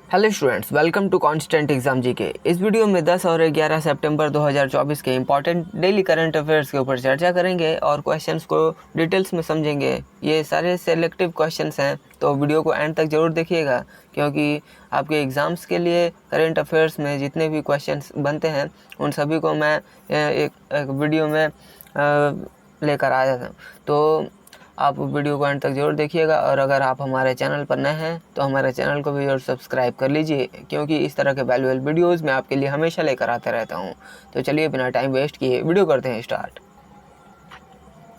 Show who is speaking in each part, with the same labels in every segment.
Speaker 1: Hello students, welcome to constant exam G K. इस video में 10 और 11 सितंबर 2024 के इंपॉर्टेंट डेली करंट अफेयर्स के ऊपर चर्चा करेंगे और क्वेश्चंस को डिटेल्स में समझेंगे। ये सारे सेलेक्टिव क्वेश्चंस हैं, तो वीडियो को एंड तक ज़रूर देखिएगा, क्योंकि आपके एग्ज़ाम्स के लिए करंट अफेयर्स में जितने भी क्वेश्चंस बनते हैं उन सभी को मैं एक वीडियो में लेकर आया था। तो आप वीडियो को एंड तक जरूर देखिएगा, और अगर आप हमारे चैनल पर नए हैं तो हमारे चैनल को भी जरूर सब्सक्राइब कर लीजिए, क्योंकि इस तरह के वैल्यूएबल वीडियोस मैं आपके लिए हमेशा लेकर आते रहता हूं। तो चलिए बिना टाइम वेस्ट किए वीडियो करते हैं स्टार्ट।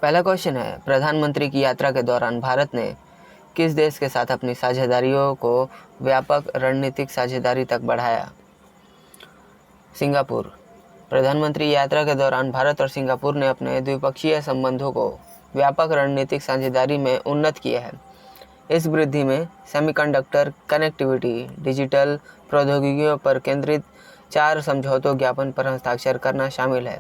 Speaker 1: पहला क्वेश्चन है, प्रधानमंत्री की यात्रा के दौरान भारत ने किस देश के साथ अपनी साझेदारियों को व्यापक रणनीतिक साझेदारी तक बढ़ाया? सिंगापुर। प्रधानमंत्री यात्रा के दौरान भारत और सिंगापुर ने अपने द्विपक्षीय संबंधों को व्यापक रणनीतिक साझेदारी में उन्नत किया है। इस वृद्धि में सेमीकंडक्टर, कनेक्टिविटी, डिजिटल प्रौद्योगिकियों पर केंद्रित 4 समझौतों ज्ञापन पर हस्ताक्षर करना शामिल है,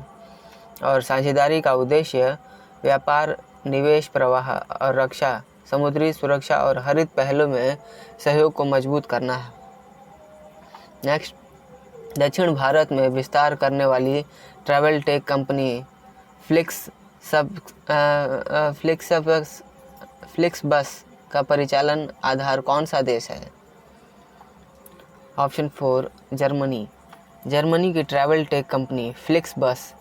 Speaker 1: और साझेदारी का उद्देश्य व्यापार, निवेश प्रवाह और रक्षा, समुद्री सुरक्षा और हरित पहलों में सहयोग को मजबूत करना है। नेक्स्ट, दक्षिण भारत में विस्तार करने वाली ट्रैवल टेक कंपनी फ्लिक्सबस का परिचालन आधार कौन सा देश है? Option 4 Germany. जर्मनी की ट्रैवल टेक कंपनी फ्लिक्सबस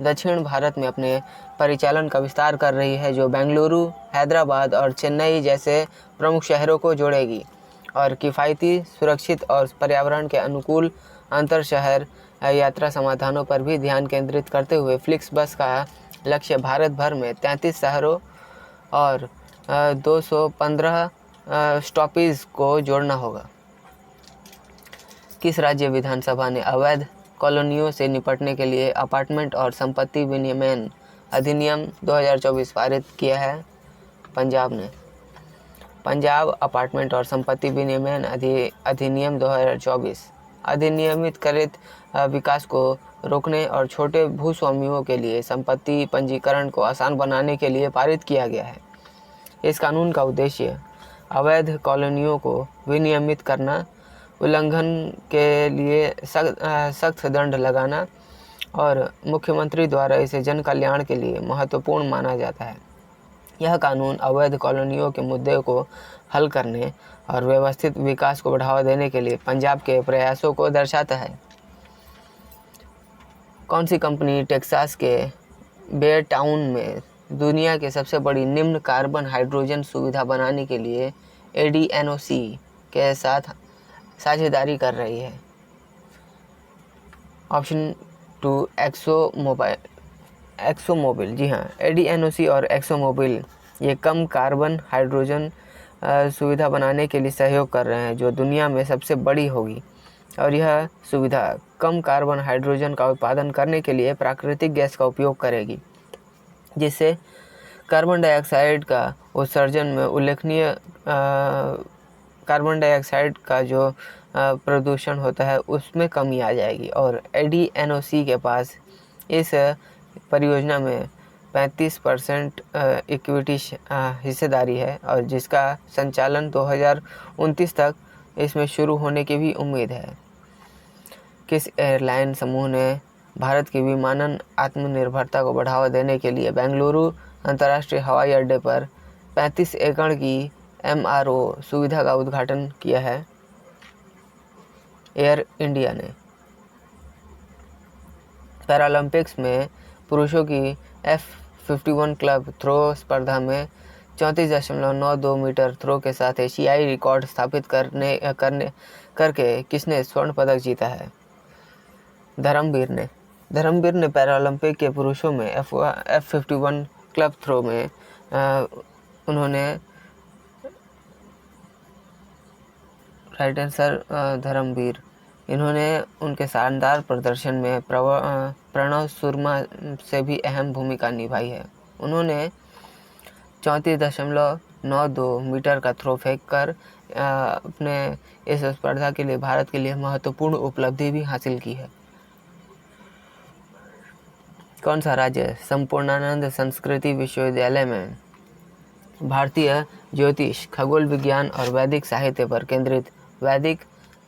Speaker 1: दक्षिण भारत में अपने परिचालन का विस्तार कर रही है, जो बेंगलुरु, हैदराबाद और चेन्नई जैसे प्रमुख शहरों को जोड़ेगी, और किफ़ायती, सुरक्षित और पर्यावरण के अनुकूल अंतर शहर यात्रा समाधानों पर भी ध्यान केंद्रित करते हुए फ्लिक्सबस का लक्ष्य भारत भर में 33 शहरों और 215 स्टॉपेज को जोड़ना होगा। किस राज्य विधानसभा ने अवैध कॉलोनियों से निपटने के लिए अपार्टमेंट और संपत्ति विनियमन अधिनियम 2024 पारित किया है? पंजाब ने। पंजाब अपार्टमेंट और संपत्ति विनियमन अधिनियम 2024 अधिनियमित विकास को रोकने और छोटे भूस्वामियों के लिए संपत्ति पंजीकरण को आसान बनाने के लिए पारित किया गया है। इस कानून का उद्देश्य अवैध कॉलोनियों को विनियमित करना, उल्लंघन के लिए सख्त दंड लगाना, और मुख्यमंत्री द्वारा इसे जन कल्याण के लिए महत्वपूर्ण माना जाता है। यह कानून अवैध कॉलोनियों के मुद्दे को हल करने और व्यवस्थित विकास को बढ़ावा देने के लिए पंजाब के प्रयासों को दर्शाता है। कौन सी कंपनी टेक्सास के बेयर टाउन में दुनिया की सबसे बड़ी निम्न कार्बन हाइड्रोजन सुविधा बनाने के लिए ADNOC के साथ साझेदारी कर रही है? ऑप्शन 2 एक्सोमोबिल। जी हाँ, ADNOC और एक्सोमोबिल ये कम कार्बन हाइड्रोजन सुविधा बनाने के लिए सहयोग कर रहे हैं, जो दुनिया में सबसे बड़ी होगी, और यह सुविधा कम कार्बन हाइड्रोजन का उत्पादन करने के लिए प्राकृतिक गैस का उपयोग करेगी, जिससे कार्बन डाइऑक्साइड का उत्सर्जन में उल्लेखनीय कार्बन डाइऑक्साइड का जो प्रदूषण होता है उसमें कमी आ जाएगी। और ADNOC के पास इस परियोजना में 35% इक्विटी हिस्सेदारी है, और जिसका संचालन 2029 तक इसमें शुरू होने की भी उम्मीद है। किस एयरलाइन समूह ने भारत की विमानन आत्मनिर्भरता को बढ़ावा देने के लिए बेंगलुरु अंतर्राष्ट्रीय हवाई अड्डे पर 35 एकड़ की MRO सुविधा का उद्घाटन किया है? एयर इंडिया ने। पैरालंपिक्स में पुरुषों की F51 क्लब थ्रो स्पर्धा में 34.92 मीटर थ्रो के साथ एशियाई रिकॉर्ड स्थापित करके किसने स्वर्ण पदक जीता है? धर्मवीर ने। धर्मवीर ने पैरालंपिक के पुरुषों में F51 क्लब थ्रो में उन्होंने राइट आंसर धर्मवीर। इन्होंने उनके शानदार प्रदर्शन में प्रणव सुरमा से भी अहम भूमिका निभाई है। उन्होंने 34.92 मीटर का थ्रो फेंक कर अपने इस स्पर्धा के लिए भारत के लिए महत्वपूर्ण उपलब्धि भी हासिल की है। कौन सा राज्य संपूर्णानंद संस्कृति विश्वविद्यालय में भारतीय ज्योतिष, खगोल विज्ञान और वैदिक साहित्य पर केंद्रित वैदिक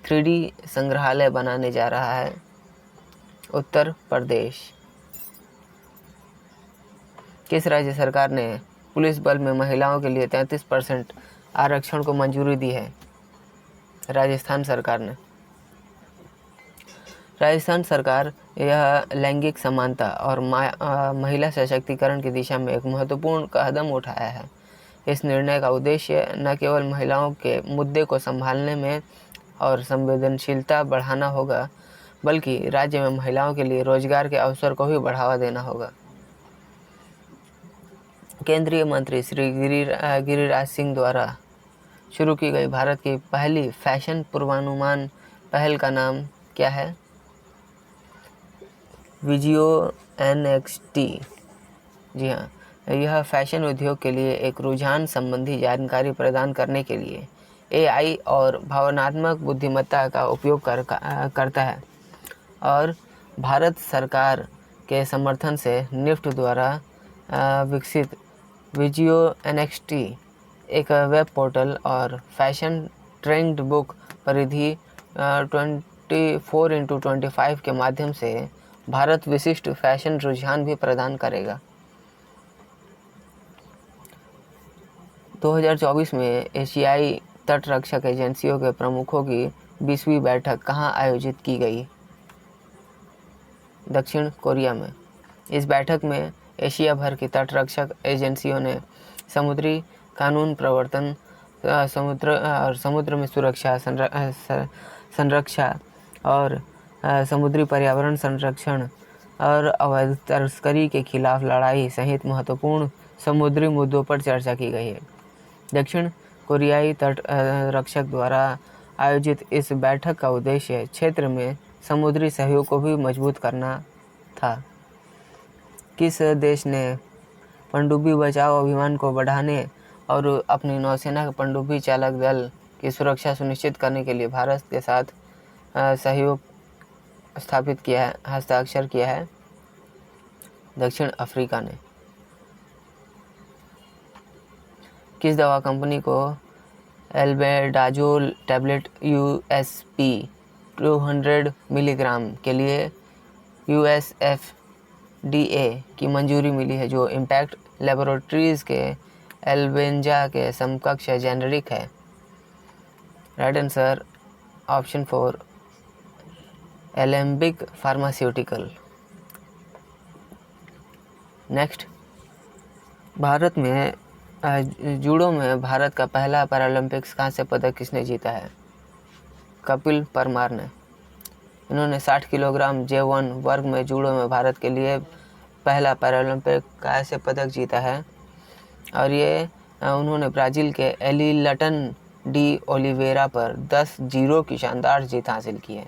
Speaker 1: 3D संग्रहालय बनाने जा रहा है उत्तर प्रदेश। किस राज्य सरकार ने पुलिस बल में महिलाओं के लिए 33% आरक्षण को मंजूरी दी है? राजस्थान सरकार ने। राजस्थान सरकार यह लैंगिक समानता और महिला सशक्तिकरण की दिशा में एक महत्वपूर्ण कदम उठाया है। इस निर्णय का उद्देश्य न केवल महिलाओं के मुद्दे को संभालने में और संवेदनशीलता बढ़ाना होगा, बल्कि राज्य में महिलाओं के लिए रोजगार के अवसर को भी बढ़ावा देना होगा। केंद्रीय मंत्री श्री गिरिराज सिंह द्वारा शुरू की गई भारत की पहली फैशन पूर्वानुमान पहल का नाम क्या है? विजियो NXT। जी हाँ, यह फैशन उद्योग के लिए एक रुझान संबंधी जानकारी प्रदान करने के लिए AI और भावनात्मक बुद्धिमत्ता का उपयोग करता है और भारत सरकार के समर्थन से निफ्ट द्वारा विकसित विजियो NXT एक वेब पोर्टल और फैशन ट्रेंड बुक परिधि 24x25 के माध्यम से भारत विशिष्ट फैशन रुझान भी प्रदान करेगा। 2024 में एशियाई तटरक्षक एजेंसियों के प्रमुखों की 20वीं बैठक कहाँ आयोजित की गई? दक्षिण कोरिया में। इस बैठक में एशिया भर की तटरक्षक एजेंसियों ने समुद्री कानून प्रवर्तन, समुद्र में सुरक्षा, संरक्षा और समुद्री पर्यावरण संरक्षण और अवैध तस्करी के खिलाफ लड़ाई सहित महत्वपूर्ण समुद्री मुद्दों पर चर्चा की गई है। दक्षिण कोरियाई तट रक्षक द्वारा आयोजित इस बैठक का उद्देश्य क्षेत्र में समुद्री सहयोग को भी मजबूत करना था। किस देश ने पनडुब्बी बचाओ अभियान को बढ़ाने और अपनी नौसेना के पनडुब्बी चालक दल की सुरक्षा सुनिश्चित करने के लिए भारत के साथ सहयोग स्थापित किया है, हस्ताक्षर किया है? दक्षिण अफ्रीका ने। किस दवा कंपनी को एल्बेंडाजोल टैबलेट USP 200 मिलीग्राम के लिए USFDA की मंजूरी मिली है, जो इम्पैक्ट लैबोरेटरीज के एल्बेंजा के समकक्ष जेनरिक है? Right answer option 4 Alembic pharmaceutical. Next, Bharat में जूडो में भारत का पहला पैरालंपिक्स कांस्य पदक किसने जीता है? कपिल परमार ने। इन्होंने 60 किलोग्राम J1 वर्ग में जूडो में भारत के लिए पहला पैरालंपिक कांस्य पदक जीता है और ये उन्होंने ब्राज़ील के एलिलटन डी ओलिवेरा पर 10-0 की शानदार जीत हासिल की है।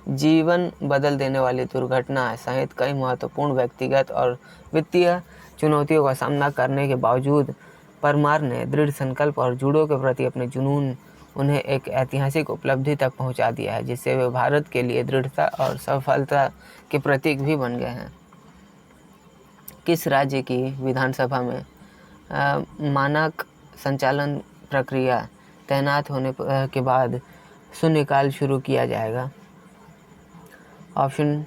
Speaker 1: जीवन बदल देने वाली दुर्घटना सहित कई महत्वपूर्ण व्यक्तिगत और वित्तीय चुनौतियों का सामना करने के बावजूद परमार ने दृढ़ संकल्प और जूडो के प्रति अपने जुनून उन्हें एक ऐतिहासिक उपलब्धि तक पहुंचा दिया है, जिससे वे भारत के लिए दृढ़ता और सफलता के प्रतीक भी बन गए हैं। किस राज्य की विधानसभा में मानक संचालन प्रक्रिया तैनात होने के बाद शून्यकाल शुरू किया जाएगा? ऑप्शन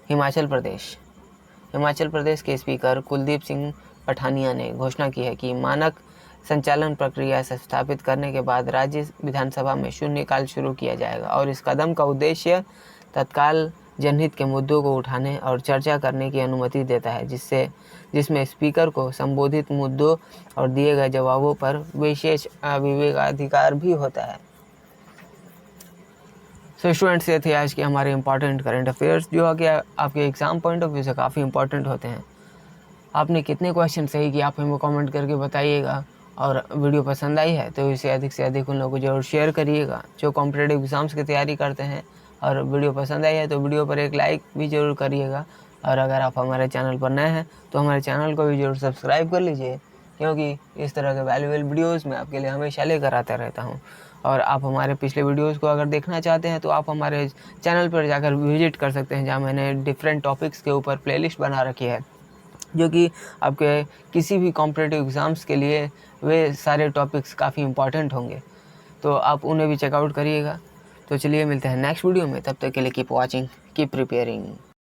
Speaker 1: हिमाचल प्रदेश। हिमाचल प्रदेश के स्पीकर कुलदीप सिंह पठानिया ने घोषणा की है कि मानक संचालन प्रक्रिया से स्थापित करने के बाद राज्य विधानसभा में शून्यकाल शुरू किया जाएगा और इस कदम का उद्देश्य तत्काल जनहित के मुद्दों को उठाने और चर्चा करने की अनुमति देता है, जिसमें स्पीकर को संबोधित मुद्दों और दिए गए जवाबों पर विशेष विवेकाधिकार भी होता है। सो स्टूडेंट्स, ये थे आज के हमारे इंपॉर्टेंट करंट अफेयर्स, जो कि आपके एग्ज़ाम पॉइंट ऑफ व्यू से काफ़ी इंपॉर्टेंट होते हैं। आपने कितने क्वेश्चन सही किए आप हमें कमेंट करके बताइएगा, और वीडियो पसंद आई है तो इसे अधिक से अधिक उन लोगों को जरूर शेयर करिएगा जो कॉम्पिटिटिव एग्ज़ाम्स की तैयारी करते हैं। और वीडियो पसंद आई है तो वीडियो पर एक लाइक भी ज़रूर करिएगा, और अगर आप हमारे चैनल पर नए हैं तो हमारे चैनल को भी जरूर सब्सक्राइब कर लीजिए, क्योंकि इस तरह के वैल्यूएबल वीडियोस मैं आपके लिए हमेशा लेकर आता रहता हूं। और आप हमारे पिछले वीडियोस को अगर देखना चाहते हैं तो आप हमारे चैनल पर जाकर विजिट कर सकते हैं, जहां मैंने डिफरेंट टॉपिक्स के ऊपर प्लेलिस्ट बना रखी है, जो कि आपके किसी भी कॉम्पिटिटिव एग्ज़ाम्स के लिए वे सारे टॉपिक्स काफ़ी इंपॉर्टेंट होंगे। तो आप उन्हें भी चेकआउट करिएगा। तो चलिए मिलते हैं नेक्स्ट वीडियो में, तब तक के लिए कीप वॉचिंग, कीप प्रिपेयरिंग।